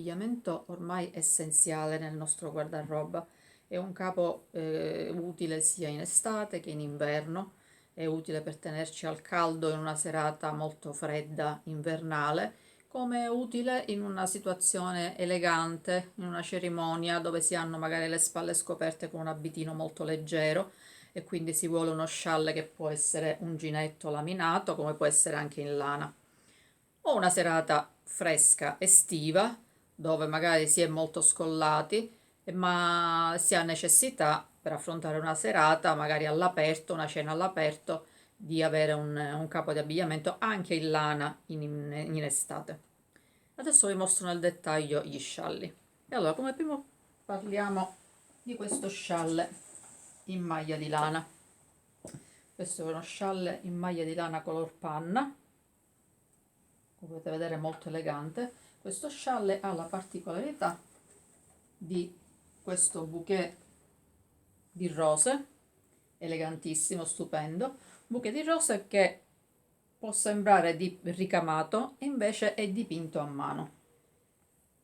Abbigliamento ormai essenziale nel nostro guardaroba, è un capo utile sia in estate che in inverno, è utile per tenerci al caldo in una serata molto fredda invernale, come è utile in una situazione elegante, in una cerimonia dove si hanno magari le spalle scoperte con un abitino molto leggero e quindi si vuole uno scialle che può essere unginetto laminato come può essere anche in lana. O una serata fresca estiva dove magari si è molto scollati, ma si ha necessità per affrontare una serata, magari all'aperto, una cena all'aperto, di avere un capo di abbigliamento anche in lana in estate. Adesso vi mostro nel dettaglio gli scialli. E allora, come primo parliamo di questo scialle in maglia di lana. Questo è uno scialle in maglia di lana color panna, come potete vedere molto elegante. Questo scialle ha la particolarità di questo bouquet di rose, elegantissimo, stupendo, un bouquet di rose che può sembrare ricamato e invece è dipinto a mano.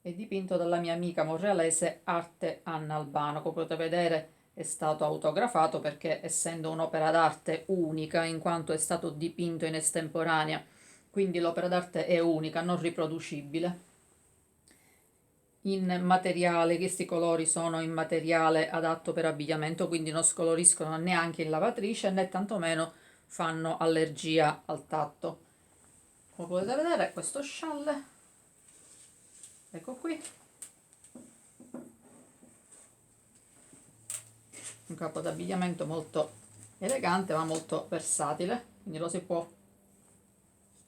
È dipinto dalla mia amica monrealese Arte Anna Albano. Come potete vedere è stato autografato perché, essendo un'opera d'arte unica in quanto è stato dipinto in estemporanea, quindi l'opera d'arte è unica, non riproducibile. In materiale, questi colori sono in materiale adatto per abbigliamento, quindi non scoloriscono neanche in lavatrice né tantomeno fanno allergia al tatto. Come potete vedere, questo scialle, ecco qui, un capo d'abbigliamento molto elegante ma molto versatile, quindi lo si può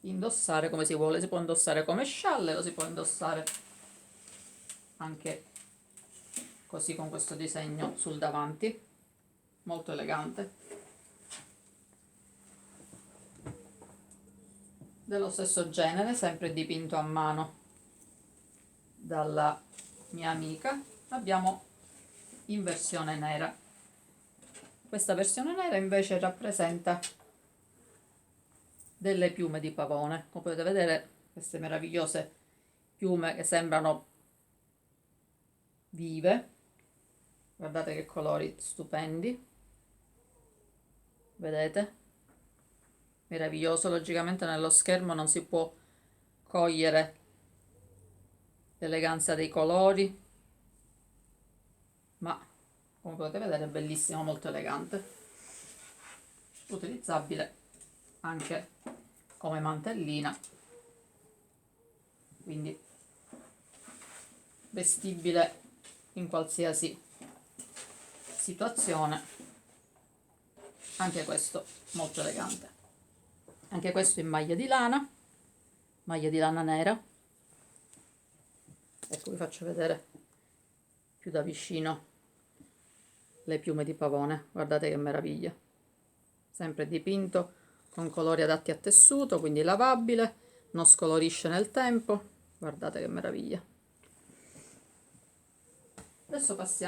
indossare come si vuole, si può indossare come scialle, lo si può indossare anche così con questo disegno sul davanti, molto elegante. Dello stesso genere, sempre dipinto a mano dalla mia amica, abbiamo in versione nera. Questa versione nera invece rappresenta delle piume di pavone. Come potete vedere, queste meravigliose piume che sembrano vive, guardate che colori stupendi, vedete? Meraviglioso. Logicamente nello schermo non si può cogliere l'eleganza dei colori, ma come potete vedere è bellissimo, molto elegante, utilizzabile anche come mantellina, quindi vestibile in qualsiasi situazione. Anche questo molto elegante, anche questo in maglia di lana nera. Ecco, vi faccio vedere più da vicino le piume di pavone, guardate che meraviglia, sempre dipinto con colori adatti a tessuto, quindi lavabile, non scolorisce nel tempo, guardate che meraviglia. Adesso passiamo